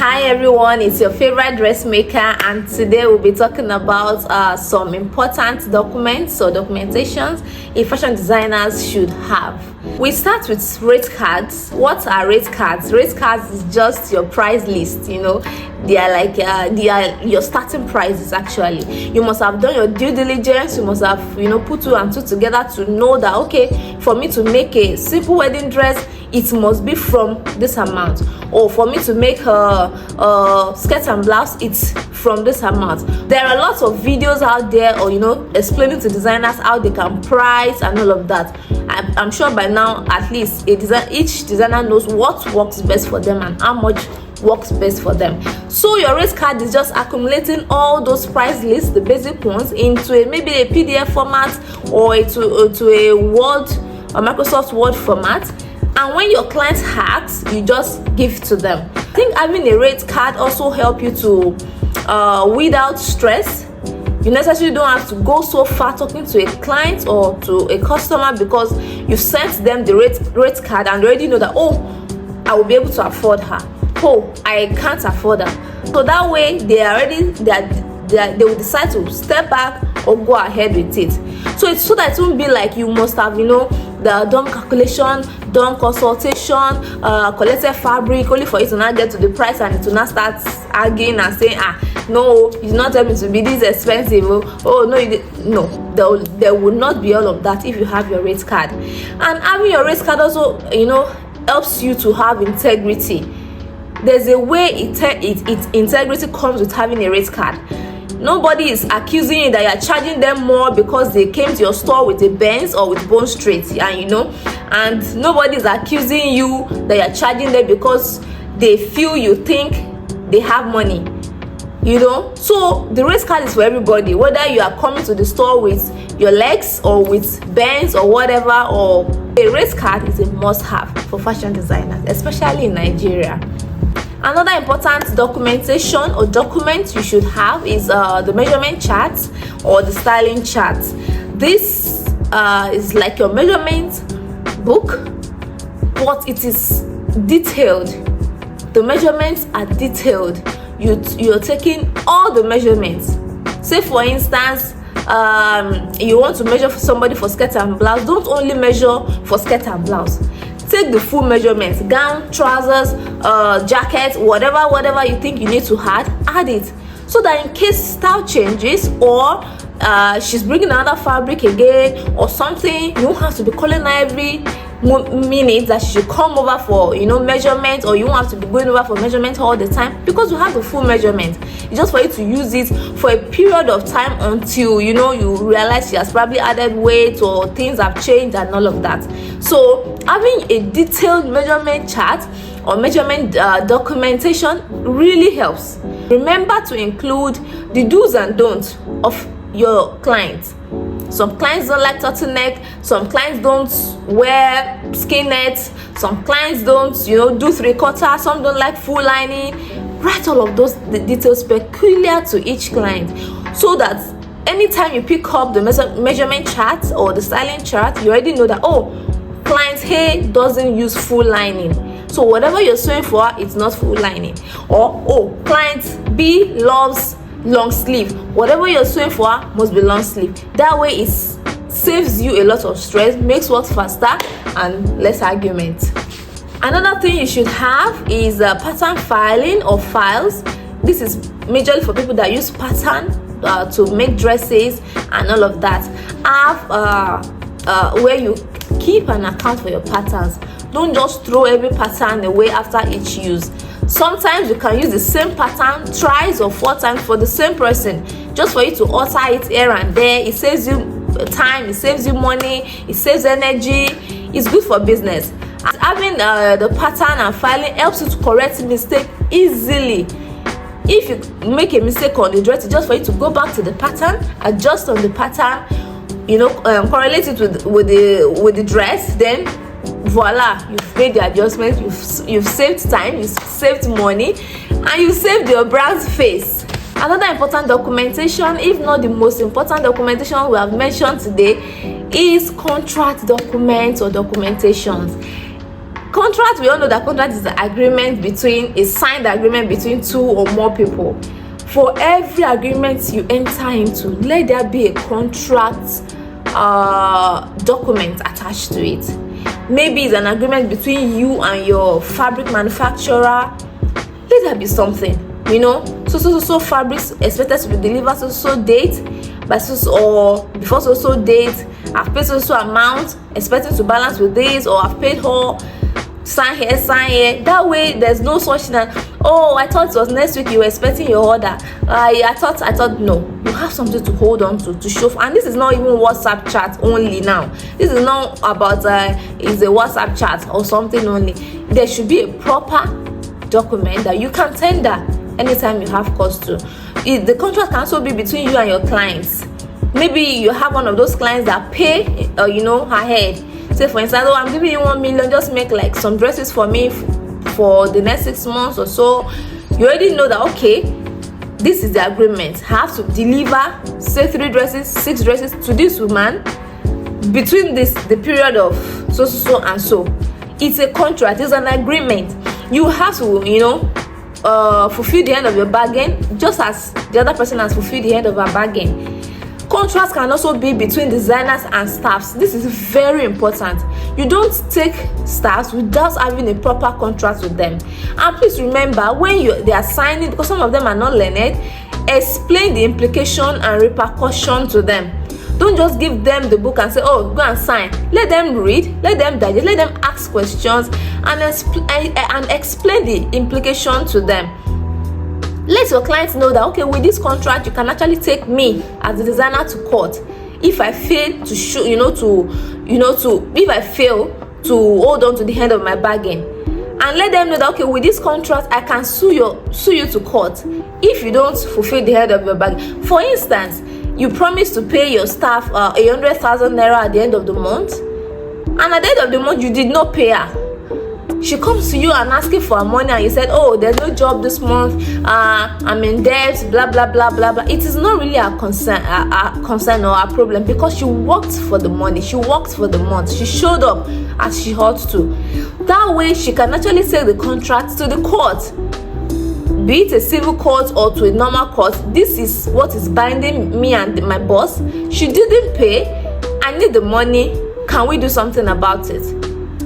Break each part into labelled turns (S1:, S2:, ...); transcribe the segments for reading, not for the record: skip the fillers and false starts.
S1: Hi everyone, it's your favorite dressmaker, and today we'll be talking about some important documents or documentations a fashion designers should have. We start with rate cards. What are rate cards? Rate cards is just your price list. They are your starting prices. Actually, you must have done your due diligence. You must have put two and two together to know that, okay, for me to make a simple wedding dress, it must be from this amount, or for me to make a skirt and blouse, it's from this amount. There are lots of videos out there, or explaining to designers how they can price and all of that. I'm sure by now at least each designer knows what works best for them and how much works best for them. So your rate card is just accumulating all those price lists, the basic ones, into maybe a PDF format or to a Word or Microsoft Word format. And when your client asks, you just give to them. I think having a rate card also help you to weed out stress. You necessarily don't have to go so far talking to a client or to a customer, because you've sent them the rate card and they already know that, oh, I will be able to afford her. Oh, I can't afford her. So that way they will decide to step back or go ahead with it. So it's so that it won't be like you must have done calculation, done consultation, collected fabric only for it to not get to the price and it to not start arguing and saying, no, it's not able to be this expensive. Oh no, there will not be all of that if you have your rate card. And having your rate card also helps you to have integrity. There's a way integrity comes with having a rate card. Nobody is accusing you that you're charging them more because they came to your store with a Benz or with Bond Street, and nobody is accusing you that you're charging them because they feel you think they have money. So the rate card is for everybody, whether you are coming to the store with your legs or with Benz or whatever. Or a rate card is a must-have for fashion designers, especially in Nigeria. Another important documentation or document you should have is the measurement chart or the styling chart. This is like your measurement book, but it is detailed. The measurements are detailed. You're taking all the measurements. Say for instance, you want to measure for somebody for skirt and blouse. Don't only measure for skirt and blouse. Take the full measurements: gown, trousers, jacket, whatever you think you need to add it, so that in case style changes or she's bringing another fabric again or something, you won't have to be calling her every minute that she should come over for measurement, or you won't have to be going over for measurement all the time, because you have the full measurement. It's just for you to use it for a period of time until you realize she has probably added weight or things have changed and all of that. So having a detailed measurement chart or measurement documentation really helps. Remember to include the do's and don'ts of your clients. Some clients don't like turtleneck, some clients don't wear skinheads, some clients don't do 3/4, some don't like full lining. Write all of those details peculiar to each client, so that anytime you pick up the measurement chart or the styling chart, you already know that, oh, client A doesn't use full lining, so whatever you're sewing for her, it's not full lining. Or, oh, client B loves long sleeve, whatever you're sewing for her must be long sleeve. That way it saves you a lot of stress, makes work faster and less argument. Another thing you should have is pattern filing or files. This is majorly for people that use pattern to make dresses and all of that. Have where you keep an account for your patterns. Don't just throw every pattern away after each use. Sometimes you can use the same pattern thrice or 4 times for the same person, just for you to alter it here and there. It saves you time, it saves you money, it saves energy. It's good for business. And having the pattern and filing helps you to correct mistake easily. If you make a mistake on the dress, it's just for you to go back to the pattern, adjust on the pattern, correlate it with the dress, then voila, you've made the adjustment, you've saved time, you've saved money, and you saved your brand's face. Another important documentation, if not the most important documentation we have mentioned today, is contract documents or documentations. Contract, we all know that contract is the agreement between, a signed agreement between two or more people. For every agreement you enter into, let there be a contract document attached to it. Maybe it's an agreement between you and your fabric manufacturer. Let there be something, you know. So fabrics expected to be delivered so date, by or before so date. I've paid so amount, expected to balance with this, or I've paid her. Sign here. That way, there's no such thing. Oh, I thought it was next week you were expecting your order. I thought no. You have something to hold on to show. And this is not even WhatsApp chat only now. This is not about it's a WhatsApp chat or something only. There should be a proper document that you can tender anytime you have cause to. The contract can also be between you and your clients. Maybe you have one of those clients that pay, ahead. Say for instance, oh, I'm giving you 1 million, just make like some dresses for me for the next 6 months or so. You already know that, okay, this is the agreement. I have to deliver, say 3 dresses, 6 dresses to this woman between the period of so and so. It's a contract, it's an agreement. You have to, fulfill the end of your bargain, just as the other person has fulfilled the end of her bargain. Contracts can also be between designers and staffs. This is very important. You don't take staffs without having a proper contract with them. And please remember, when they are signing, because some of them are not learned, explain the implication and repercussion to them. Don't just give them the book and say, oh, go and sign. Let them read, let them digest, let them ask questions and explain the implication to them. Let your clients know that, okay, with this contract, you can actually take me as the designer to court if I fail to show, if I fail to hold on to the end of my bargain. And let them know that, okay, with this contract, I can sue you to court if you don't fulfill the end of your bargain. For instance, you promise to pay your staff 100,000 naira at the end of the month, and at the end of the month, you did not pay her. She comes to you and asking for her money, and you said, oh, there's no job this month, I'm in debt, blah blah blah blah blah. It is not really a concern or a problem, because she worked for the money, she worked for the month, she showed up as she ought to. That way she can actually take the contract to the court, be it a civil court or to a normal court. This is what is binding me and my boss. She didn't pay, I need the money, can we do something about it?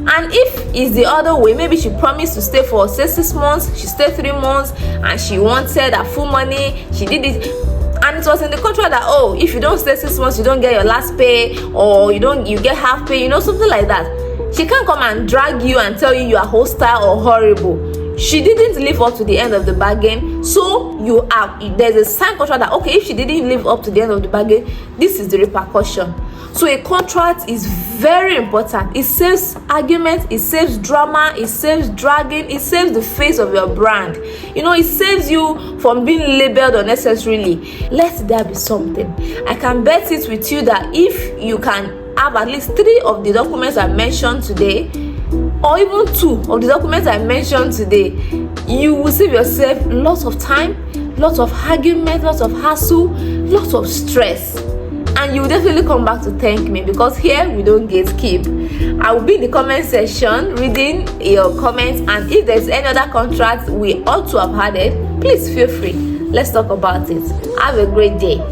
S1: And if it's the other way, maybe she promised to stay for 6 months, she stayed 3 months, and she wanted her full money, she did it, and it was in the contract that, oh, if you don't stay 6 months, you don't get your last pay, or you get half pay, something like that. She can't come and drag you and tell you are hostile or horrible. She didn't live up to the end of the bargain, so there's a signed contract that, okay, if she didn't live up to the end of the bargain, this is the repercussion. So a contract is very important. It saves arguments, it saves drama, it saves dragging, it saves the face of your brand. It saves you from being labeled unnecessarily. Let there be something. I can bet it with you that if you can have at least 3 of the documents I mentioned today, or even 2 of the documents I mentioned today, you will save yourself lots of time, lots of arguments, lots of hassle, lots of stress. And you will definitely come back to thank me, because here we don't gatekeep. I will be in the comment section reading your comments, and if there's any other contract we ought to have added, please feel free. Let's talk about it. Have a great day.